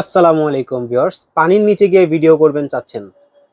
আসসালামু আলাইকুম ভিউয়ার্স, পানির নিচে গিয়ে ভিডিও করবেন চাচ্ছেন,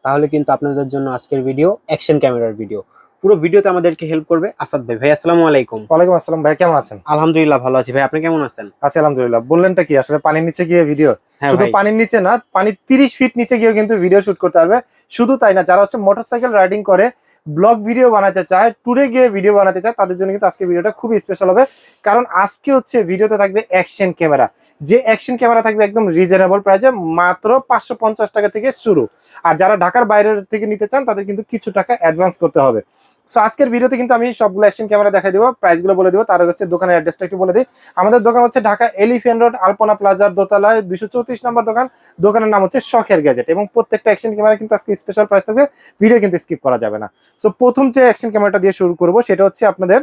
তাহলে কিন্তু আপনাদের জন্য আজকের ভিডিও অ্যাকশন ক্যামেরার ভিডিও। পুরো ভিডিওতে আমাদেরকে হেল্প করবে আসাদ ভাই। ভাই আসসালামু আলাইকুম। ওয়ালাইকুম আসসালাম ভাই, কেমন আছেন? আলহামদুলিল্লাহ ভালো আছি ভাই, আপনি কেমন আছেন? আছি আলহামদুলিল্লাহ। বললেনটা কি আসলে পানির নিচে গিয়ে ভিডিও? হ্যাঁ শুধু ভাই। পানির নিচে না, পানির 30 ফিট নিচে গিয়েও কিন্তু ভিডিও শুট করতে পারবে। শুধু তাই না, যারা হচ্ছে মোটরসাইকেল রাইডিং করে ব্লগ ভিডিও বানাতে চায়, ট্যুরে গিয়ে ভিডিও বানাতে চায়, তাদের জন্য কিন্তু আজকে ভিডিওটা খুবই স্পেশাল হবে। কারণ আজকে হচ্ছে ভিডিওতে থাকবে অ্যাকশন ক্যামেরা। যে অ্যাকশন ক্যামেরা থাকবে একদম রিজনেবল প্রাইসে, মাত্র 550 টাকা থেকে শুরু। আর যারা ঢাকার বাইরের থেকে নিতে চান তাদের কিন্তু কিছু টাকা অ্যাডভান্স করতে হবে। সো আজকের ভিডিওতে কিন্তু আমি সবগুলো অ্যাকশন ক্যামেরা দেখাই দিব, প্রাইসগুলো বলে দিব, তার হচ্ছে দোকানের অ্যাড্রেসটা একটু বলে দিই। আমাদের দোকান হচ্ছে ঢাকা এলিফ্যান্ট রোড আলপনা প্লাজার দোতলায় 234 নম্বর দোকান। দোকানের নাম হচ্ছে শখের গ্যাজেট। এবং প্রত্যেকটা অ্যাকশন ক্যামেরা কিন্তু আজকে স্পেশাল প্রাইস থাকবে, ভিডিও কিন্তু স্কিপ করা যাবে না। সো প্রথম যে অ্যাকশন ক্যামেরাটা দিয়ে শুরু করব সেটা হচ্ছে আপনাদের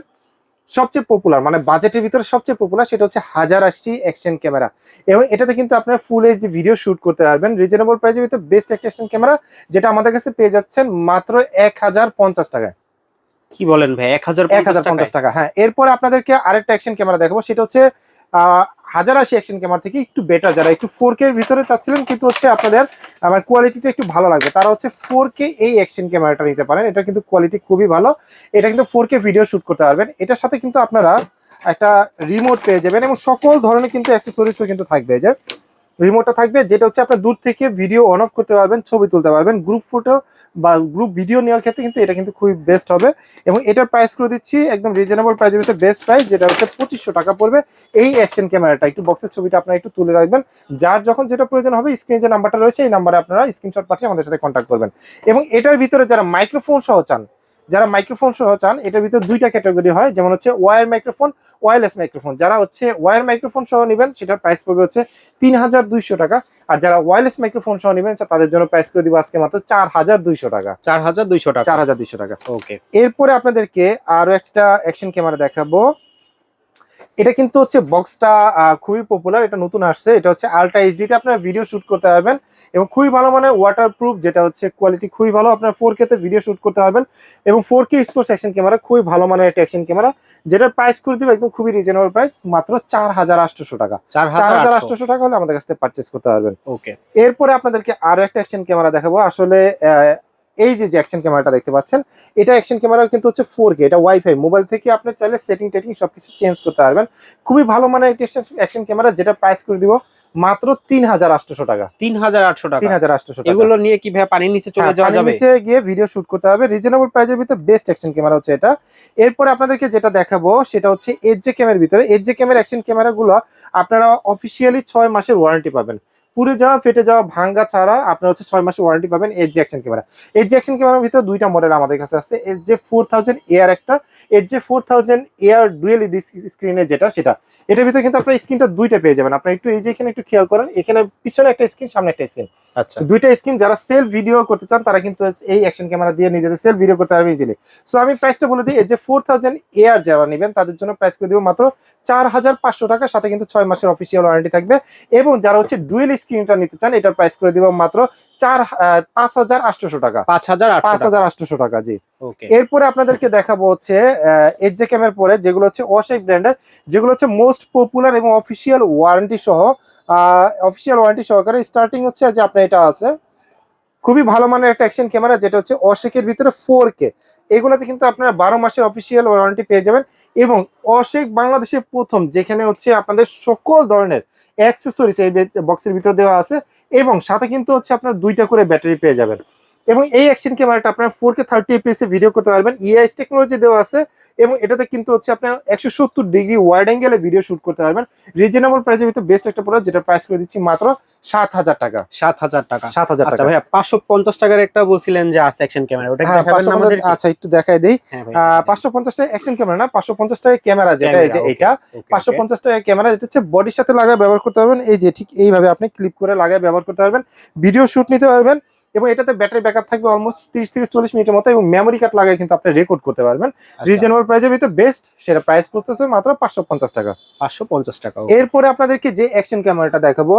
সবচেয়ে পপুলার, মানে বাজেটের ভিতরে সবচেয়ে পপুলার, সেটা হচ্ছে 1080 অ্যাকশন ক্যামেরা। এবং এটাতে কিন্তু আপনারা ফুল এইচডি ভিডিও শুট করতে পারবেন রিজনেবল প্রাইসের ভিতরে। বেস্ট একটা অ্যাকশন ক্যামেরা, যেটা আমাদের কাছে পেয়ে যাচ্ছেন মাত্র 1050 টাকায়। কি বলেন ভাই, 1050 টাকায়? 1050 টাকা, হ্যাঁ। এরপরে আপনাদেরকে আরেকটা অ্যাকশন ক্যামেরা দেখাবো, সেটা হচ্ছে আহ 1080 অ্যাকশন ক্যামেরা থেকে একটু বেটার। যারা একটু 4K এর ভিতরে চাচ্ছিলেন কিন্তু হচ্ছে আপনাদের আমার কোয়ালিটিটা একটু ভালো লাগবে, তারা হচ্ছে 4K এই অ্যাকশন ক্যামেরাটা নিতে পারেন। এটা কিন্তু কোয়ালিটি খুবই ভালো, এটা কিন্তু 4K ভিডিও শুট করতে পারবেন। এটার সাথে কিন্তু আপনারা একটা রিমোট পেয়ে যাবেন এবং সকল ধরনের কিন্তু অ্যাক্সেসরিজও কিন্তু থাকবে। যে রিমোটটা থাকবে, যেটা হচ্ছে আপনার দূর থেকে ভিডিও অন অফ করতে পারবেন, ছবি তুলতে পারবেন, গ্রুপ ফটো বা গ্রুপ ভিডিও নেওয়ার ক্ষেত্রে কিন্তু এটা কিন্তু খুবই বেস্ট হবে। এবং এটার প্রাইস করে দিচ্ছি একদম রিজনেবল প্রাইসের ভিতরে বেস্ট প্রাইস, যেটা হচ্ছে 2500 টাকা পড়বে। এই অ্যাকশন ক্যামেরাটা একটু বক্সের ছবিটা আপনারা একটু তুলে রাখবেন, যার যখন যেটা প্রয়োজন হবে স্ক্রিনে যে নাম্বারটা রয়েছে এই নাম্বারে আপনারা স্ক্রিনশট পাঠিয়ে আমাদের সাথে কন্ট্যাক্ট করবেন। এবং এটার ভিতরে যারা মাইক্রোফোন সহ চান, এটার ভিতরে দুইটা ক্যাটাগরি হয়, যেমন হচ্ছে ওয়্যার মাইক্রোফোন, ওয়্যারলেস মাইক্রোফোন। যারা হচ্ছে ওয়্যার মাইক্রোফোন সহ নেবেন সেটার প্রাইস পড়বে হচ্ছে 3200 টাকা। আর যারা ওয়্যারলেস মাইক্রোফোন সহ নেবেন তাদের জন্য প্রাইস করে দিব আজকে মাত্র 4200 টাকা। 4200 টাকা। 4200 টাকা। ওকে। এরপরে আপনাদেরকে আরো একটা অ্যাকশন ক্যামেরা দেখাবো। এটা কিন্তু হচ্ছে বক্সটা খুবই পপুলার, এটা নতুন আসছে। এটা হচ্ছে আলট্রা এইচডি তে আপনারা ভিডিও শুট করতে পারবেন এবং খুবই ভালো মানের ওয়াটারপ্রুফ, যেটা হচ্ছে কোয়ালিটি খুবই ভালো। আপনারা 4K তে ভিডিও শুট করতে পারবেন এবং 4K স্পোর্টস অ্যাকশন ক্যামেরা, খুবই ভালো মানের একটা অ্যাকশন ক্যামেরা, যেটার প্রাইস করে দিব একদম খুবই রিজনেবল প্রাইস, মাত্র 4800 টাকা। 4800। 4800 টাকা হলে আমাদের কাছ থেকে পারচেস করতে পারবেন। ওকে। এরপরে আপনাদেরকে আরো একটা অ্যাকশন ক্যামেরা দেখাবো। আসলে এই যে অ্যাকশন ক্যামেরাটা দেখতে পাচ্ছেন, এটা অ্যাকশন ক্যামেরা কিন্তু হচ্ছে 4K, এটা ওয়াইফাই, মোবাইল থেকে আপনি চাইলে সেটিং টেটিং সবকিছু চেঞ্জ করতে পারবেন। খুবই ভালো মানের একটি অ্যাকশন ক্যামেরা, যেটা প্রাইস করে দিব মাত্র 3800 টাকা। 3800 টাকা। 3800 টাকা। এগুলো নিয়ে কি ভাই পানির নিচে চলে হ্যাঁ, যাওয়া পানির যাবে? নিচে গিয়ে ভিডিও শুট করতে হবে, রিজনেবল প্রাইসের ভিতরে বেস্ট অ্যাকশন ক্যামেরা হচ্ছে এটা। এরপরে আপনাদেরকে যেটা দেখাবো সেটা হচ্ছে এইচজে ক্যামেরার ভিতরে। এইচজে ক্যামেরা অ্যাকশন ক্যামেরাগুলো আপনারা অফিসিয়ালি 6 মাসের ওয়ারেন্টি পাবেন, পুড়ে যাওয়া, ফেটে যাওয়া, ভাঙ্গা ছাড়া আপনারা হচ্ছে 6 মাসের ওয়ারেন্টি পাবেন এইচজে অ্যাকশন ক্যামেরা। এইচজে অ্যাকশন ক্যামেরার ভিতরে দুইটা মডেল আমাদের কাছে আছে, এইচজে 4000 এয়ার একটা, এইচজে 4000 এয়ার ডুয়েল স্ক্রিনের যেটা সেটা। এটার ভিতরে কিন্তু আপনার স্ক্রিনটা দুইটা পেয়ে যাবেন। আপনারা একটু এই যে এখানে একটু খেয়াল করেন, এখানে পিছনে একটা স্ক্রিন, সামনে একটা স্ক্রিন, আচ্ছা। দুইটা স্ক্রিন। যারা সেলফ ভিডিও করতে চান তারা কিন্তু এই অ্যাকশন ক্যামেরা দিয়ে নিজেদের সেলফ ভিডিও করতে পারবেন ইজিলি। সো আমি প্রাইসটা বলে দিই, এই যে 4000 এয়ার যারা নেবেন তাদের জন্য প্রাইস করে দিব মাত্র 4500 টাকা, সাথে কিন্তু 6 মাসের অফিসিয়াল ওয়ারেন্টি থাকবে। এবং যারা হচ্ছে ডুয়েল স্ক্রিনটা নিতে চান, এটার প্রাইস করে দিব মাত্র 5800 টাকা। 5800 টাকা, জি। ওকে। এরপরে আপনাদেরকে দেখাবো হচ্ছে এইচজে ক্যামেরার পরে যেগুলো হচ্ছে ওয়াশেক ব্র্যান্ডের, যেগুলো হচ্ছে মোস্ট পপুলার এবং অফিসিয়াল ওয়ারেন্টি সহকারে। স্টার্টিং হচ্ছে যে আপনার এটা আছে খুবই ভালো মানের একটা অ্যাকশন ক্যামেরা, যেটা হচ্ছে অশেকের ভিতরে 4K। এগুলোতে কিন্তু আপনারা 12 মাসের অফিসিয়াল ওয়ারেন্টি পেয়ে যাবেন। এবং অশেক বাংলাদেশের প্রথম যেখানে হচ্ছে আপনাদের সকল ধরনের অ্যাক্সেসরিজ এই বক্সের ভিতরে দেওয়া আছে, এবং সাথে কিন্তু হচ্ছে আপনার দুইটা করে ব্যাটারি পেয়ে যাবেন। এবং এই অ্যাকশন ক্যামেরাটা আপনার 4K 30 fps এ ভিডিও করতে পারবেন, ইআইএস টেকনোলজি দেওয়া আছে। এবং এটাতে কিন্তু হচ্ছে আপনার 170 ডিগ্রি ওয়াইড অ্যাঙ্গেলে ভিডিও শুট করতে পারবেন। রিজনেবল প্রাইসের ভিতরে বেস্ট একটা প্রোডাক্ট, যেটা প্রাইস করে দিচ্ছি মাত্র 7000 টাকা। 7000 টাকা। 7000 আচ্ছা টাকা। ভাইয়া, 550 টাকার একটা বলছিলেন যে আছে অ্যাকশন ক্যামেরা, ওটা কি হ্যাঁ, দেখাবেন না আমাদেরকে? আচ্ছা একটু দেখাই দেই। হ্যাঁ ভাই। 550 টাকা অ্যাকশন ক্যামেরা না, 550 টাকা ক্যামেরা, যেটা এই ক্যামেরা, যে ওকে। এটা ওকে। ওকে। 550 টাকা ক্যামেরা। এটা হচ্ছে বডির সাথে লাগায় ব্যবহার করতে পারবেন, এই যে ঠিক এইভাবে আপনি ক্লিপ করে লাগায় ব্যবহার করতে পারবেন, ভিডিও শুট নিতে পারবেন। এবং এটাতে ব্যাটারি ব্যাকআপ থাকবে অলমোস্ট 30 থেকে 40 মিনিটের মতো, এবং মেমোরি কার্ড লাগায় কিন্তু আপনি রেকর্ড করতে পারবেন। আচ্ছা। রিজনেবল প্রাইসের ভিতরে বেস্ট, সেটা প্রাইস পড়তেছে মাত্র 550 টাকা। 550 টাকা। ওকে। এরপরে আপনাদেরকে যে অ্যাকশন ক্যামেরাটা দেখাবো,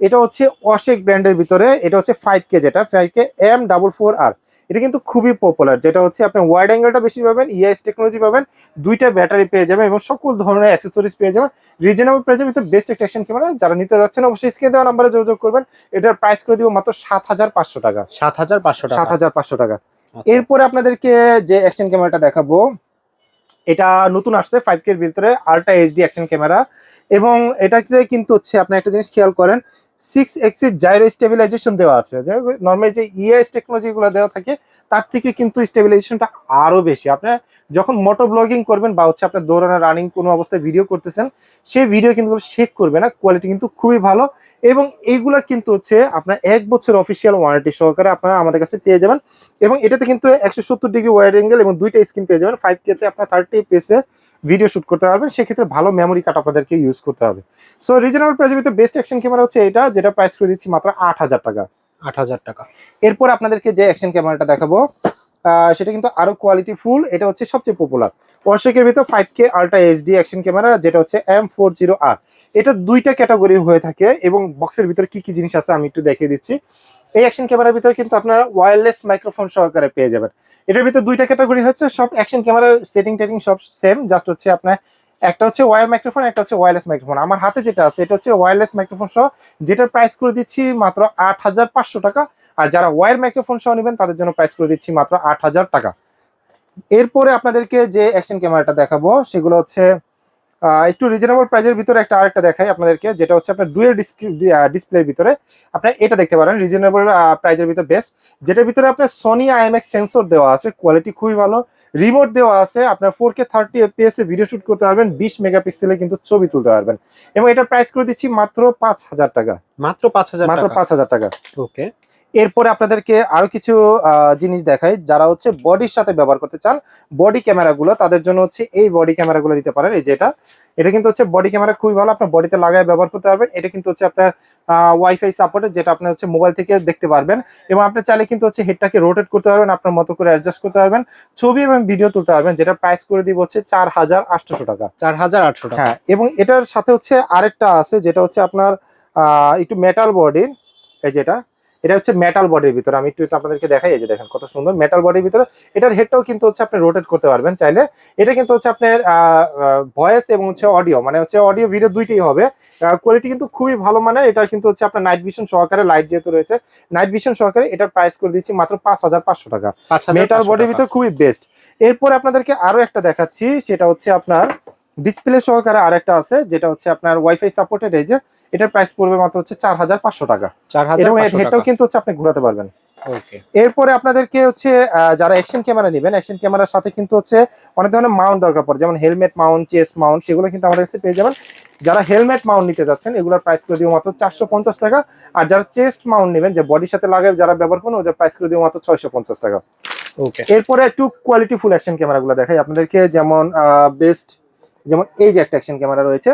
এটা হচ্ছে অশেক ব্র্যান্ডের ভিতরে, এটা হচ্ছে 5K, যেটা 5K M44R। এটা কিন্তু খুবই পপুলার, যেটা হচ্ছে আপনি ওয়াইড অ্যাঙ্গেলটা বেশি পাবেন, ইএস টেকনোলজি পাবেন, দুইটা ব্যাটারি পেয়ে যাবেন এবং সকল ধরনের অ্যাক্সেসরিজ পেয়ে যাবেন রিজনেবল প্রাইসের ভিতরে। বেস্ট একটা অ্যাকশন ক্যামেরা, যারা নিতে যাচ্ছেন অবশ্যই স্ক্রিনে দেওয়া নাম্বারে যোগাযোগ করবেন। এটার প্রাইস করে দিব মাত্র 7,500 টাকা। 7,500 টাকা। 7,500 টাকা। আচ্ছা। এরপরে আপনাদেরকে যে অ্যাকশন ক্যামেরাটা দেখাবো, এটা নতুন আসছে 5K এর ভিতরে, আল্ট্রা এইচডি অ্যাকশন ক্যামেরা। এবং এটাতে কিন্তু হচ্ছে আপনি একটা জিনিস খেয়াল করেন, 6 এক্সিস জাইরো স্টেবিলাইজেশন দেওয়া আছে। নর্মালি যে ইএস টেকনোলজি গুলো দেওয়া থাকে তার থেকে কিন্তু স্টেবিলাইজেশনটা আরো বেশি। আপনি যখন মোটো ব্লগিং করবেন বা হচ্ছে আপনার দৌড়ানো রানিং কোনো অবস্থায় ভিডিও করতেছেন, সেই ভিডিও কিন্তু শেক করবে না, কোয়ালিটি কিন্তু খুবই ভালো। এবং এইগুলা কিন্তু হচ্ছে আপনার 1 বছর অফিসিয়াল ওয়ারেন্টি সহকারে আপনারা আমাদের কাছে পেয়ে যাবেন। এবং এটাতে কিন্তু 170 ডিগ্রি ওয়াইড অ্যাঙ্গেল এবং দুইটা স্ক্রিন পেয়ে যাবেন। 5K তে আপনার 30 FPS এ ভিডিও শুট করতে পারবেন, সেক্ষেত্রে ভালো মেমোরি কার্ড আপনাদেরকে ইউজ করতে হবে। সো রিজনেবল প্রাইসের ভিতরে বেস্ট অ্যাকশন ক্যামেরা হচ্ছে এটা, যেটা প্রাইস করে দিচ্ছি মাত্র 8,000 টাকা। 8,000 টাকা। এরপর আপনাদেরকে যে অ্যাকশন ক্যামেরাটা দেখাবো সেটা কিন্তু আরো কোয়ালিটি ফুল। এটা হচ্ছে সবচেয়ে পপুলার ওয়াশেকের ভিতর 5K ultra HD action camera, যেটা হচ্ছে M40R। এটা দুইটা ক্যাটাগরি হয়ে থাকে এবং বক্সের ভিতরে কি কি জিনিস আছে আমি একটু দেখিয়ে দিচ্ছি। এই অ্যাকশন ক্যামেরার ভিতরে কিন্তু আপনারা ওয়্যারলেস মাইক্রোফোন সহকারে পেয়ে যাবেন। এটার ভিতরে দুইটা ক্যাটাগরি হচ্ছে, সব অ্যাকশন ক্যামেরার সেটিং টেটিং সব সেম, জাস্ট হচ্ছে আপনার একটা হচ্ছে ওয়্যার মাইক্রোফোন, একটা হচ্ছে ওয়্যারলেস মাইক্রোফোন। আমার হাতে যেটা আছে এটা হচ্ছে ওয়্যারলেস মাইক্রোফোন সহ, যেটার প্রাইস করে দিচ্ছি মাত্র 8,500 টাকা। আর যারা ওয়্যার মাইক্রোফোন সহ নেবেন তাদের জন্য প্রাইস করে দিচ্ছি মাত্র 8,000 টাকা। এরপরে আপনাদেরকে যে অ্যাকশন ক্যামেরাটা দেখাবো সেগুলো হচ্ছে একটু রিজনেবল প্রাইসের ভিতরে একটা আরেকটা দেখাই আপনাদেরকে, যেটা হচ্ছে আপনার ডুয়েল ডিসপ্লের ভিতরে। আপনার এটা দেখতে পারেন রিজনেবল প্রাইসের ভিতরে বেস্ট, যেটার ভিতরে আপনার সোনি IMX সেন্সর দেওয়া আছে, কোয়ালিটি খুবই ভালো, রিমোট দেওয়া আছে, আপনার 4K 30 FPS এ ভিডিও শুট করতে পারবেন, 20 মেগাপিক্সেলে কিন্তু ছবি তুলতে পারবেন। এবং এটা প্রাইস করে দিচ্ছি মাত্র 5,000 টাকা। মাত্র 5,000 মাত্র টাকা। 5,000 টাকা। ওকে। এরপরে আপনাদেরকে আরো কিছু জিনিস দেখাই, যারা হচ্ছে বডির সাথে ব্যবহার করতে চান বডি ক্যামেরাগুলো, তাদের জন্য হচ্ছে এই বডি ক্যামেরাগুলো নিতে পারেন। এই যে এটা কিন্তু হচ্ছে বডি ক্যামেরা, খুবই ভালো, আপনার বডিতে লাগায় ব্যবহার করতে পারবেন। এটা কিন্তু হচ্ছে আপনার ওয়াইফাই সাপোর্টেড, যেটা আপনি হচ্ছে মোবাইল থেকে দেখতে পারবেন। এবং আপনি চাইলে কিন্তু হচ্ছে হেডটাকে রোটেট করতে পারবেন, আপনার মতো করে অ্যাডজাস্ট করতে পারবেন, ছবি এবং ভিডিও তুলতে পারবেন। যেটা প্রাইস করে দিব হচ্ছে 4,800 টাকা। 4,800 টাকা। হ্যাঁ, এবং এটার সাথে হচ্ছে আরেকটা আছে, যেটা হচ্ছে আপনার একটু মেটাল বডির। এই যেটা, এটা হচ্ছে মেটাল বডির ভিতরে, আমি একটু আপনাদেরকে দেখাই। এই যে দেখেন কত সুন্দর মেটাল বডির ভিতরে। এটার হেডটাও কিন্তু হচ্ছে আপনি রোটেট করতে পারবেন চাইলে। এটা কিন্তু হচ্ছে আপনার ভয়েস এবং হচ্ছে অডিও, মানে হচ্ছে অডিও ভিডিও দুইটাই হবে। কোয়ালিটি কিন্তু খুবই ভালো মানের। এটা কিন্তু হচ্ছে আপনার নাইট ভিশন সহকারে, লাইট যেহেতু রয়েছে নাইট ভিশন সহকারে, এটার প্রাইস করে দিচ্ছি মাত্র 5,500 টাকা। মেটাল বডির ভিতরে খুবই বেস্ট। এরপর আপনাদেরকে আরো একটা দেখাচ্ছি, সেটা হচ্ছে আপনার ডিসপ্লে সহকারে আরেকটা আছে, যেটা হচ্ছে আপনার ওয়াইফাই সাপোর্টেড। এই যে এটার প্রাইস পড়বে মাত্র হচ্ছে 4,500 টাকা। এরকম হেডটাও কিন্তু হচ্ছে আপনি ঘোরাতে পারবেন। ওকে। এরপরে আপনাদেরকে হচ্ছে যারা অ্যাকশন ক্যামেরা নেবেন, অ্যাকশন ক্যামেরার সাথে কিন্তু হচ্ছে অনেক ধরনের মাউন্ট দরকার পড়ে, যেমন হেলমেট মাউন্ট, চেস্ট মাউন্ট, সেগুলো কিন্তু আমাদের কাছে পেয়ে যাবেন। যারা হেলমেট মাউন্ট নিতে যাচ্ছেন এগুলোর প্রাইস করে দিব মাত্র 450 টাকা। আর যারা চেস্ট মাউন্ট নেবেন, যে বডির সাথে লাগায় যারা ব্যবহার করবেন, ওদের প্রাইস করে দিব মাত্র 650 টাকা। ওকে। এরপরে একটু কোয়ালিটি ফুল অ্যাকশন ক্যামেরাগুলো দেখাই আপনাদেরকে, যেমন বেস্ট, যেমন এই যে একটা অ্যাকশন ক্যামেরা রয়েছে,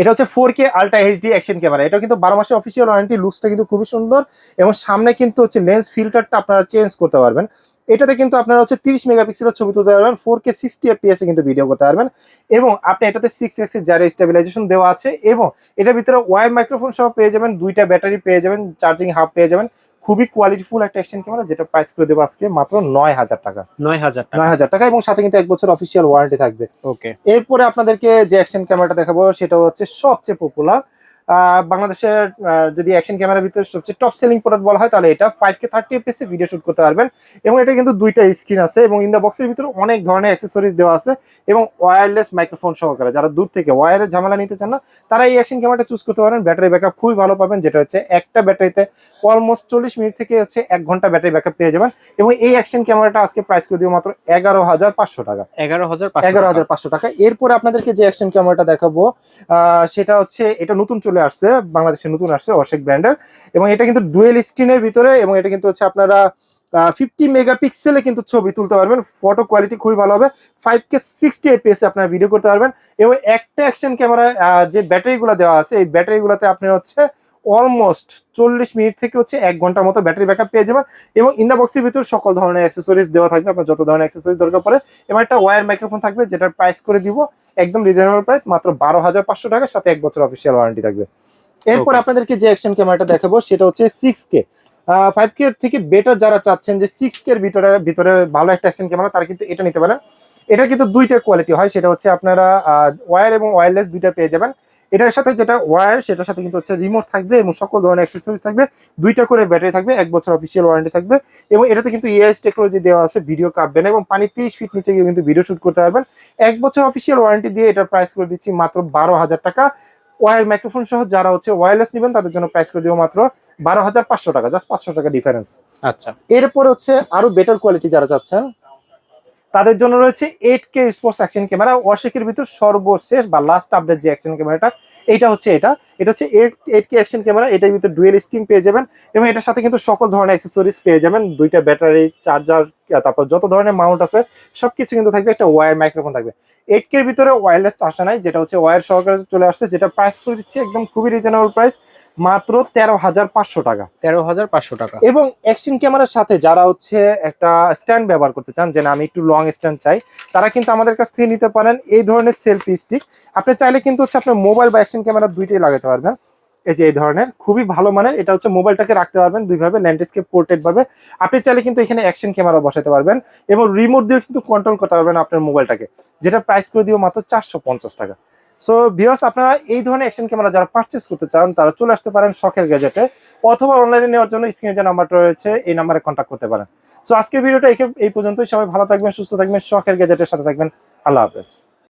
এটা হচ্ছে 4K ultra HD action camera. এটা কিন্তু 12 মাসের অফিসিয়াল ওয়ারেন্টি, লুকসটা কিন্তু খুবই সুন্দর। এবং সামনে কিন্তু হচ্ছে লেন্স ফিল্টারটা আপনারা চেঞ্জ করতে পারবেন। এটাতে কিন্তু আপনারা হচ্ছে 30 মেগাপিক্সেলের ছবি তুলতে পারবেন, 4K 60 FPS এ কিন্তু ভিডিও করতে পারবেন। এবং আপনি এটাতে 6 এক্সিস জাইরো স্টেবিলাইজেশন দেওয়া আছে। এবং এটার ভিতরে ওয়াই মাইক্রোফোন সহ পেয়ে যাবেন, দুইটা ব্যাটারি পেয়ে যাবেন, চার্জিং হাব পেয়ে যাবেন। খুবই কোয়ালিটিফুল একটা অ্যাকশন ক্যামেরা, যেটা প্রাইস করে দেবো আজকে মাত্র 9,000 টাকা। 9,000 টাকা। 9,000 টাকা, এবং সাথে কিন্তু 1 বছর অফিসিয়াল ওয়ারেন্টি থাকবে। ওকে। এরপরে আপনাদেরকে যে অ্যাকশন ক্যামেরাটা দেখাবো সেটা হচ্ছে সবচেয়ে পপুলার বাংলাদেশের, যদি অ্যাকশন ক্যামেরার ভিতরে সবচেয়ে টপ সেলিং প্রোডাক্ট বলা হয় তাহলে এটা। 5K 30 FPS এ ভিডিও শুট করতে পারবেন। এবং এটা কিন্তু দুইটা স্ক্রিন আছে, এবং ইন দ্য বক্সের ভিতরে অনেক ধরনের অ্যাক্সেসরিজ দেওয়া আছে, এবং ওয়্যারলেস মাইক্রোফোন সহকারে। যারা দূর থেকে ওয়্যারের ঝামেলা নিতে চান না, তারা এই অ্যাকশন ক্যামেরাটা চুজ করতে পারেন। ব্যাটারি ব্যাকআপ খুবই ভালো পাবেন, যেটা হচ্ছে একটা ব্যাটারিতে অলমোস্ট 40 মিনিট থেকে হচ্ছে 1 ঘন্টা ব্যাটারি ব্যাকআপ পেয়ে যাবেন। এবং এই অ্যাকশন ক্যামেরাটা আজকে প্রাইস করে দিব মাত্র 11,500 টাকা। 11,500 টাকা। এরপরে আপনাদেরকে যে অ্যাকশন ক্যামেরাটা দেখাবো সেটা হচ্ছে, এটা নতুন চলে আসছে, বাংলাদেশে নতুন আসছে, অশেক ব্র্যান্ডের। এবং এটা কিন্তু ডুয়েল স্ক্রিনের ভিতরে, এবং এটা কিন্তু হচ্ছে আপনারা 50 মেগাপিক্সেলে কিন্তু ছবি তুলতে পারবেন, ফটো কোয়ালিটি খুবই ভালো হবে। 5K 60 FPS এ আপনারা ভিডিও করতে পারবেন। এবং একটা অ্যাকশন ক্যামেরা যে ব্যাটারিগুলো দেওয়া আছে, এই ব্যাটারিগুলোতে আপনি হচ্ছে অলমোস্ট 40 মিনিট থেকে হচ্ছে 1 ঘন্টার মতো ব্যাটারি ব্যাকআপ পেয়ে যাবেন। এবং ইন দ্য বক্সের ভিতর সকল ধরনের অ্যাক্সেসরিজ দেওয়া থাকবে, আপনার যত ধরনের অ্যাক্সেসরিজ দরকার পড়ে। এবং একটা ওয়্যার মাইক্রোফোন থাকবে, যেটার প্রাইস করে দিব একদম রিজনেবল প্রাইস মাত্র 12,500 টাকা, সাথে 1 বছর অফিসিয়াল ওয়ারেন্টি থাকবে। এরপর Okay. আপনাদেরকে যে অ্যাকশন ক্যামেরাটা দেখাবো সেটা হচ্ছে 6K 5K এর থেকে বেটার যারা চাচ্ছেন যে 6K এর ভিতরে ভিতরে ভালো একটা অ্যাকশন ক্যামেরা, তারা কিন্তু এটা নিতে পারেন। এটা কিন্তু দুইটা কোয়ালিটি হয়, সেটা হচ্ছে আপনারা ওয়্যার এবং ওয়্যারলেস দুইটা পেয়ে যাবেন। এটার সাথে যেটা ওয়্যার সেটার সাথে কিন্তু হচ্ছে রিমোট থাকবে এবং সকল ধরনের অ্যাক্সেসরিজ থাকবে, দুইটা করে ব্যাটারি থাকবে, 1 বছর অফিসিয়াল ওয়ারেন্টি থাকবে এবং এটাতে কিন্তু এআইএস টেকনোলজি দেওয়া আছে, ভিডিও কাঁপবে না এবং পানি 30 ফিট নিচে গিয়ে কিন্তু ভিডিও শুট করতে পারবেন। 1 বছর অফিসিয়াল ওয়ারেন্টি দিয়ে এটার প্রাইস করে দিচ্ছি মাত্র 12,000 টাকা। ওয়্যার মাইক্রোফোন সহ যারা হচ্ছে ওয়্যারলেস নেবেন তাদের জন্য প্রাইস করে দিব মাত্র 12,500 টাকা, জাস্ট 500 টাকা ডিফারেন্স। আচ্ছা। এরপর হচ্ছে আরো বেটার কোয়ালিটি যারা চাচ্ছেন তাদের জন্য রয়েছে 8K স্পোর্টস অ্যাকশন ক্যামেরা, ওয়াশেকের ভিতর সর্বশেষ বা লাস্ট আপডেট যে অ্যাকশন ক্যামেরাটা, এটা হচ্ছে এটা হচ্ছে 8K অ্যাকশন ক্যামেরা। এটার ভিতর ডুয়েল স্ক্রিন পেয়ে যাবেন এবং এটার সাথে কিন্তু সকল ধরনের অ্যাক্সেসরিজ পেয়ে যাবেন, দুইটা ব্যাটারি, চার্জার, তারপর যত ধরনের মাউন্ট আছে সবকিছু কিন্তু থাকবে, একটা ওয়্যার মাইক্রোফোন থাকবে। 8K এর ভিতরে ওয়্যারলেস আসে নাই, যেটা হচ্ছে ওয়্যার সহকারে চলে আসছে, যেটা প্রাইস করে দিচ্ছে একদম খুবই রিজনেবল প্রাইস, মাত্র 13,500 টাকা। 13,500 টাকা। এবং অ্যাকশন ক্যামেরার সাথে যারা হচ্ছে একটা স্ট্যান্ড ব্যবহার করতে চান, যে না আমি একটু লং স্ট্যান্ড চাই, তারা কিন্তু আমাদের কাছ থেকে নিতে পারেন এই ধরনের সেলফি স্টিক। আপনি চাইলে কিন্তু হচ্ছে আপনার মোবাইল বা অ্যাকশন ক্যামেরা দুইটাই লাগাতে পারবেন। এই যে এই ধরনের খুবই ভালো মানের, এটা হচ্ছে মোবাইলটাকে রাখতে পারবেন দুইভাবে, ল্যান্ডস্কেপ পোর্ট্রেট ভাবে। আপনি চাইলে কিন্তু এখানে অ্যাকশন ক্যামেরা বসাতে পারবেন এবং রিমোট দিয়ে কিন্তু কন্ট্রোল করতে পারবেন আপনার মোবাইলটাকে, যেটা প্রাইস করে দিব মাত্র 450 টাকা। সো ভিউয়ার্স, আপনারা এই ধরনের অ্যাকশন ক্যামেরা যারা পারচেস করতে চান তারা চলে আসতে পারেন শখের গ্যাজেটে, অথবা অনলাইনে নেওয়ার জন্য স্ক্রিনে যে নাম্বারটা রয়েছে এই নাম্বারে কন্ট্যাক্ট করতে পারেন। সো আজকের ভিডিওটা এই পর্যন্তই। সবাই ভালো থাকবেন, সুস্থ থাকবেন, শখের গ্যাজেটের সাথে থাকবেন। আল্লাহ হাফেজ।